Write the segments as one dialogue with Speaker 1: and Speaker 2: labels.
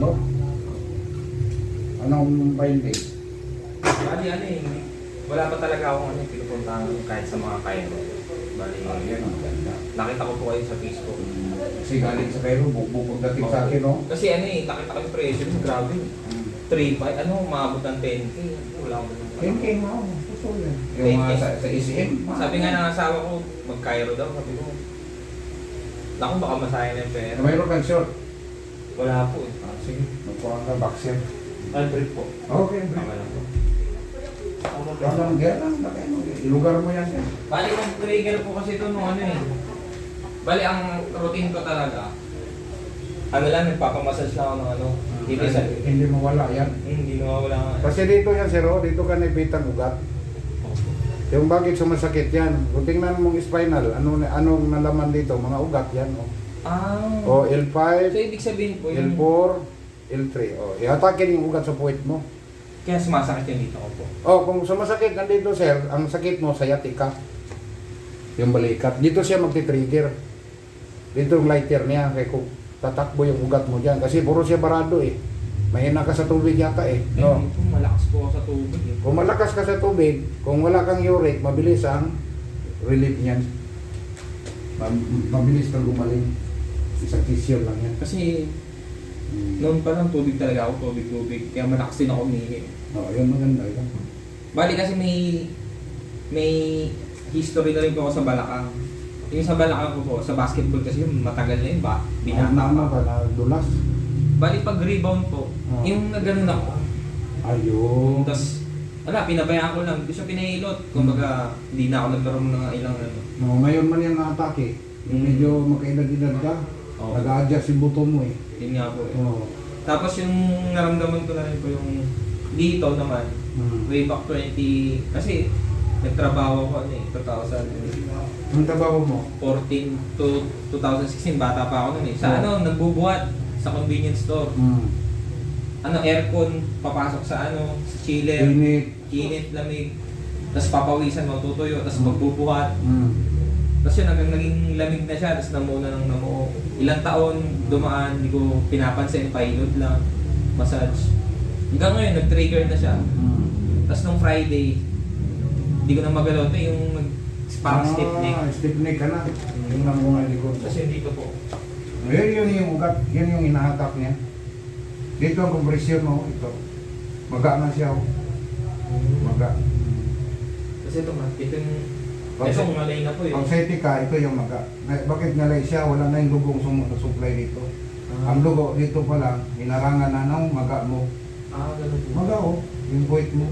Speaker 1: mo? Anong finding?
Speaker 2: Bali, ano eh, wala pa talaga akong ano, pinupuntahan kahit sa mga Cairo. Bali,
Speaker 1: Yan ang ganda.
Speaker 2: nakita ko po kayo sa Facebook.
Speaker 1: Kasi galing sa Cairo, bukod dating sa akin, no?
Speaker 2: Kasi ano eh, nakita ko yung presyo, grabe. 3.5, ano, umabot ng 10K. Wala akong ganun.
Speaker 1: Yan kayo mo, gusto yan. Yung mga sa ECM.
Speaker 2: Sabi nga ng asawa ko, mag-Cairo daw. Sabi ko, naku, baka masaya na yung pera.
Speaker 1: Mayroon kang short.
Speaker 2: Wala po eh.
Speaker 1: Sige, magkuhan ka boxer.
Speaker 2: Android po.
Speaker 1: Okay,
Speaker 2: Tama lang po.
Speaker 1: Lang lang, ilugar mo yan.
Speaker 2: Bali, ang trigger po kasi ito nung ano eh. Bali, ang routine ko talaga, ano lang, nagpapamassage lang ako ng ano.
Speaker 1: Hindi mawala yan.
Speaker 2: Hindi nawawala nga.
Speaker 1: Kasi dito yan, sir, oh, dito ka naipitang ugat. Yung bakit sumasakit yan, kung tingnan mong spinal, anong nalaman dito, mga ugat yan. Oh. O L5,
Speaker 2: So, ibig sabihin po yung...
Speaker 1: L4, L3. Oh, ihatakin yung ugat sa puwit mo.
Speaker 2: Kaya sumasakit yung dito ko po.
Speaker 1: Oh, kung sumasakit nandito, sir, ang sakit mo, sciatica. Yung balikat. Dito siya magti-trigger. Dito yung lighter niya. Kaya kung tatakbo yung ugat mo dyan. Kasi puro siya barado eh. Mahina ka sa tubig yata eh. No?
Speaker 2: Ito, malakas po ako sa tubig eh.
Speaker 1: Kung malakas ka sa tubig, kung wala kang uric, mabilis ang relief niyan. Mabilis kang gumaling. Isang tissue lang yan.
Speaker 2: Kasi noon pa lang tubig talaga ako, tubig. Kaya malakas din ako umihi.
Speaker 1: Oo, yun maganda yun.
Speaker 2: Bali kasi may history na rin po ako sa Balakang. Yung sa Balakang ko po, sa basketball kasi yung matagal na yun ba? Binata
Speaker 1: Binata
Speaker 2: pa.
Speaker 1: ka na dulas.
Speaker 2: Bali pag rebound po, yung nagano'n ako.
Speaker 1: Ayun.
Speaker 2: Tapos, wala, pinabayaan ko lang. Hindi siya pinahilot. Kumbaga, hindi na ako naglaro ng ilang ano.
Speaker 1: No, ngayon man yan na-atake. Yung medyo makaedad-edad ka,
Speaker 2: Oo.
Speaker 1: nag-a-adjust yung buto mo eh.
Speaker 2: Yun nga po eh.
Speaker 1: Oo.
Speaker 2: Tapos yung naramdaman ko na rin po yung dito naman, way back 20, kasi nagtrabaho ko ano eh, 2014
Speaker 1: Ang trabaho mo?
Speaker 2: to 2016, bata pa ako nun eh. Sa ano, nagbubuhat sa convenience store. Ano, aircon, papasok sa ano, sa chiller, init, lamig, tapos papawisan, matutuyo, tapos magbubuhat. Tapos yun, hanggang naging lamig na siya, tapos namuo na ng namuo. Ilang taon dumaan, hindi ko pinapansin, pailod lang, massage. Hanggang ngayon, nag-trigger na siya. Tapos nung Friday, hindi ko na magalaw ito, yung parang stiff neck.
Speaker 1: Stiff neck ka na. Yung namunga likod.
Speaker 2: Kasi dito po.
Speaker 1: Yun yung ugat, yun yung inahatak niya. Dito ang kompresyon mo, ito. Maga na siya. Maga.
Speaker 2: Kasi ito man, ito yung malay na po eh.
Speaker 1: Pag sciatica, ito yung maga. Bakit nalay siya? Wala na yung dugong supply dito. Ang dugo dito pa lang, inarangan na ng maga mo.
Speaker 2: Ganun po.
Speaker 1: Maga oh, yung puwit mo.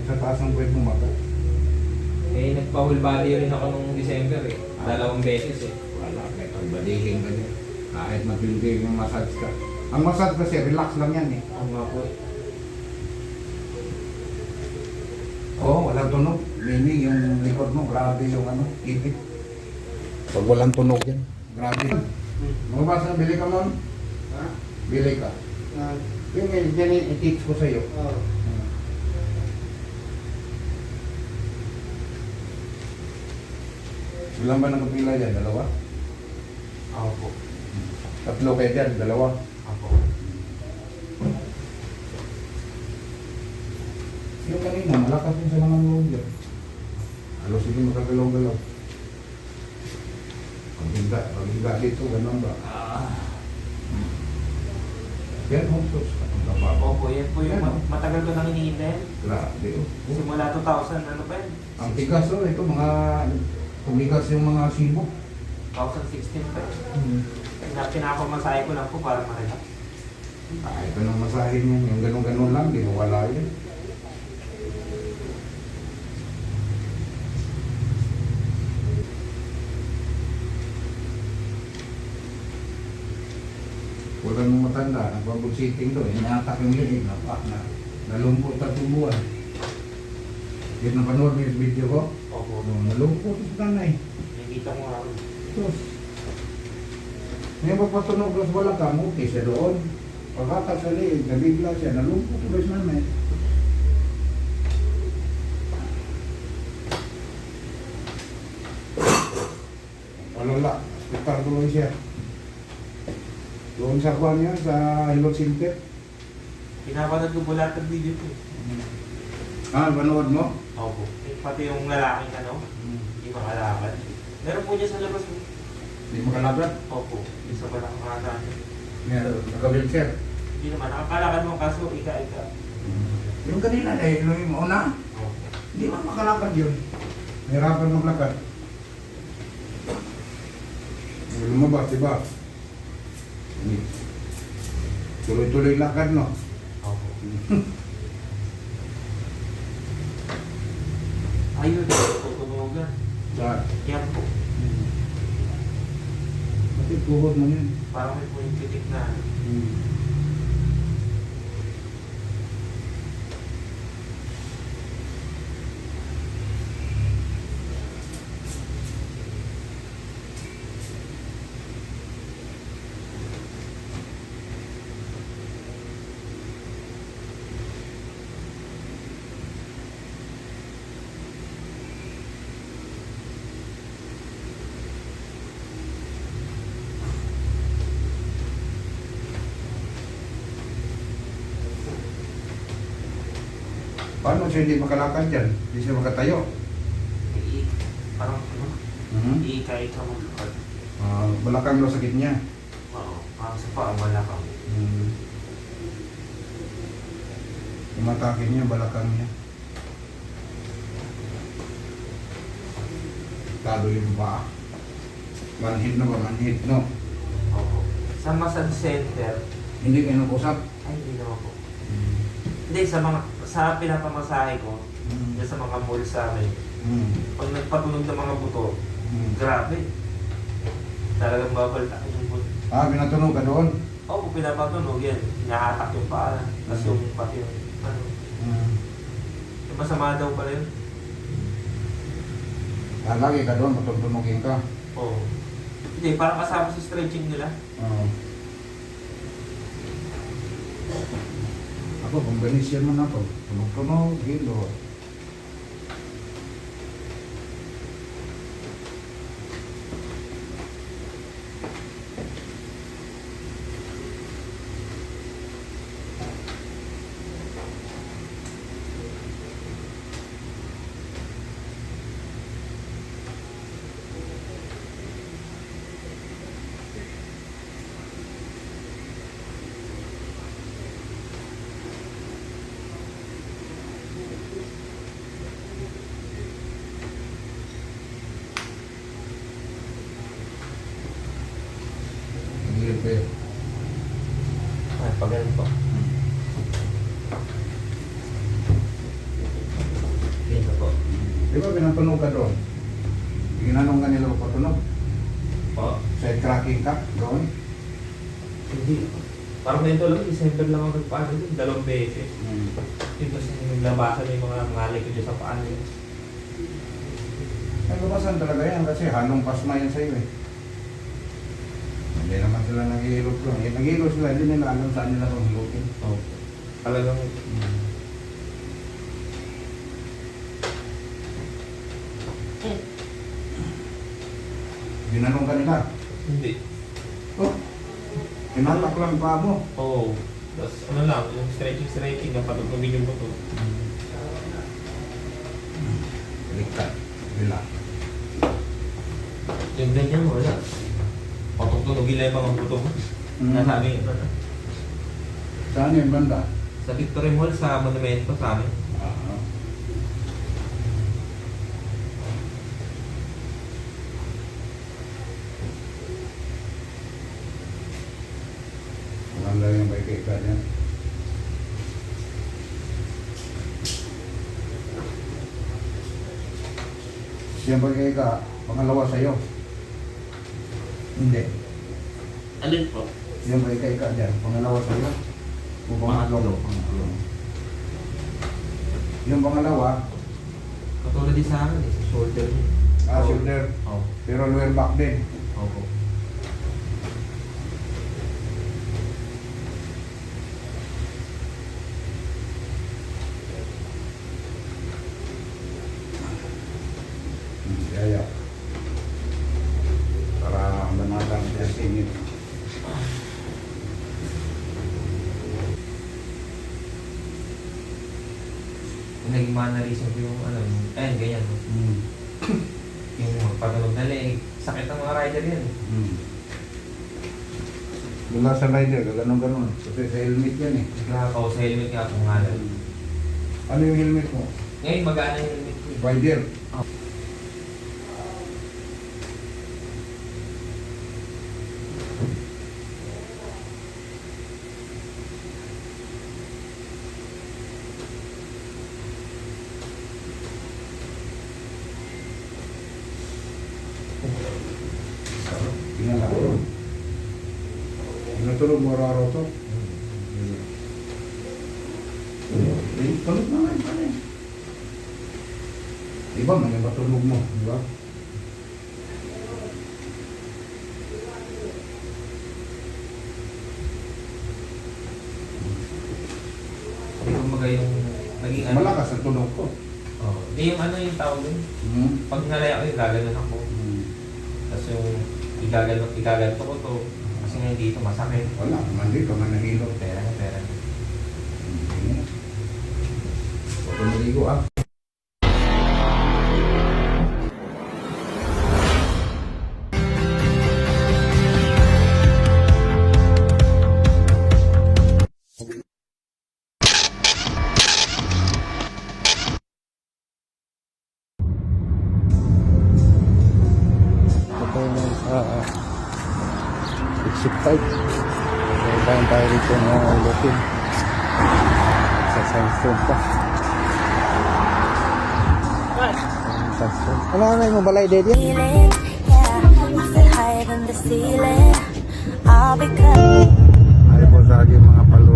Speaker 1: Sa taas ng puwit mo maga.
Speaker 2: Eh, nagpa-whole body rin ako nung December eh. 2 beses eh.
Speaker 1: Wala, may pagbalihin ka niya. Kahit matindi yung massage ka. Ang massage kasi, relax lang yan eh.
Speaker 2: Ang nga po eh.
Speaker 1: Oo, walang tunog. Meaning yung likod mo, grabe yung ano, ipit. Pag walang tunog yan, grabe. Mabas na, bili ka mo?
Speaker 3: Ha?
Speaker 1: Bili ka. Yung yan i-teach ko sa'yo. Ilan ba ng kapila dyan? Dalawa?
Speaker 3: Ako po.
Speaker 1: Tatlo kayo dyan, dalawa.
Speaker 3: Ako.
Speaker 1: Yung kanina, malakas yung sa mga loob dyan. Halos hindi makagalaw-galaw. Pag-higa dito, gano'n ba? Yan, husos.
Speaker 2: Opo, yan po yung matagal ko nang iniintay.
Speaker 1: Grabe, oh.
Speaker 2: Simula 2000, ano ba yun?
Speaker 1: Ang tigas, oh. Ito, mga... Tumigas yung mga sibo.
Speaker 2: 2016 pa yun. Pinapamasahe ko lang po para ma-relax.
Speaker 1: Ito nang masahin yan. Yung ganun-ganun lang, di mawala yun. Wala nung matanda, nagpabulsiting to. Inatak yung liig, nalumpot at tumbuhan. Yun ang panood mo yung video ko?
Speaker 2: Opo.
Speaker 1: Nalumpot at tanay.
Speaker 2: Nakikita ko nga.
Speaker 1: Tos. Ngayon magpatunog lang sa balakang, okay siya doon. Pagkatak sa liig, nabigla siya, nalumpot ulit namin. Walala, hospital tuloy siya. Doon sa kuhan niya, sa Hilot Center.
Speaker 3: Pinapanood ko po lahat ng video ko.
Speaker 1: Ah, panood mo?
Speaker 3: Opo. Pati yung lalaking hindi makalakad. Meron po niya sa labas po.
Speaker 1: Hindi makalagad?
Speaker 3: Opo. Isa pa lang makata niya.
Speaker 1: Meron, naka-wheelchair.
Speaker 3: Hindi naman, nakakalakad mo kaso ika-ika.
Speaker 1: Yung kanina eh, yung una,
Speaker 3: Opo.
Speaker 1: hindi man makalakad yun. Nahirapan maglakad. Lumabas, diba? Tuloy-tuloy lakad, no?
Speaker 3: Opo. Ayun, tutunugan.
Speaker 1: Saan?
Speaker 3: Yan po.
Speaker 1: Pati tuhod mo yun.
Speaker 3: Parang may po yung titik na.
Speaker 1: Paano siya hindi makalakad dyan? Hindi siya makatayo.
Speaker 3: Parang ika-ika mo lakad.
Speaker 1: Balakang daw sakit niya.
Speaker 3: Oo. Parang sa paa, malakang.
Speaker 1: Umatake niya, balakang niya. Lalo yung paa. Manhid na ba? Manhid, no?
Speaker 3: Opo. Sa massage center,
Speaker 1: Hindi kayo nag-usap.
Speaker 3: ay hindi naman po. Hindi, sa pinapamasahe ko, dyan sa mga mall sa amin, pag nagpatunog ng mga buto, grabe. Talagang babalta yung buto.
Speaker 1: Ah, pinatunog ka doon?
Speaker 3: Oo, pinapatunog yan. Hinahatak yung paa, tapos yung pati yung yung masama daw pala yun.
Speaker 1: Ah, lagi ka doon, matutugtugin ka.
Speaker 3: Oo. Hindi, parang kasama sa stretching nila.
Speaker 1: Oo. Ako, kung Venetian man ako, tunog-tunog, gilo. Hindi pa yun.
Speaker 3: Ay, pag ganun po. Dito po.
Speaker 1: Di ba pinatunog ka doon? Ginanong ka nila patunog?
Speaker 3: Po?
Speaker 1: Side cracking ka doon?
Speaker 3: Hindi. Parang nito lang, December lang ako nagpaano din, 2 beses. Yung kasi naglabasan yung mga ngalay ko dyan sa paano yun.
Speaker 1: Ay, lumasan talaga yan kasi halong pasma yan sa'yo eh. Hindi naman sila nag-iilot lang. Eh, nag-iilot sila, hindi nila alam saan nila kung hilutin.
Speaker 3: Oo. Talagang,
Speaker 1: Ginanong ka nila.
Speaker 3: hindi.
Speaker 1: Oh, tinatak lang pa mo.
Speaker 3: Oo. Tapos ano lang, yung stretching na patutugin yung buto.
Speaker 1: Baliktad. Bila.
Speaker 3: Yung ganyan mo, wala. Patutugin lang yung mga buto mo. Nasabi yun.
Speaker 1: Saan yung banda?
Speaker 3: Sa Victory Mall, sa Monumento sa amin.
Speaker 1: Ah. Maganda yung may kika niya. Siyempre kay ka, pangalawa sa'yo. Hindi.
Speaker 3: Alin po?
Speaker 1: Yung may kay ka dyan, pangalawa sa'yo. O pangatlo. Pangatlo. Yung pangalawa,
Speaker 3: Katulad din sa akin, sa shoulder niya.
Speaker 1: shoulder,
Speaker 3: Oo.
Speaker 1: pero lower back din.
Speaker 3: Opo.
Speaker 1: Kaya, para banatang singit.
Speaker 2: naging mannerism ko yung ano, ayun, ganyan. Yung patunog na leg, sakit ng mga rider yan.
Speaker 1: Mula sa rider, ganun-ganun. Kasi sa helmet yan eh.
Speaker 2: O, sa helmet nga kung ngalan.
Speaker 1: Ano yung helmet mo?
Speaker 2: Ngayon, magana yung helmet ko.
Speaker 1: Rider. Tingnan lang. Natulog mo araw to? Tulog na nga pala eh. Diba, may matulog mo, di ba?
Speaker 2: Kumbaga yung naging ano.
Speaker 1: Malakas ang tulog ko.
Speaker 2: Oh, di yung ano yung tawag dun. Pag nalaya ko, gaganon ako. Tapos yung igaganto ko to. Kasi nga dito masakit.
Speaker 1: Wala, mandi ka man nahilo.
Speaker 2: Pera na, pera na.
Speaker 1: Huwag ka maligo ah.
Speaker 4: Ito yung sa exit 5. Kailangan tayo rito na ulitin. Sa sandstone pa. Sandstone. Ano nga yung balay, Daddy?
Speaker 5: Feeling, yeah, I said higher than the ceiling. All because
Speaker 1: Ay po sa aking mga palo.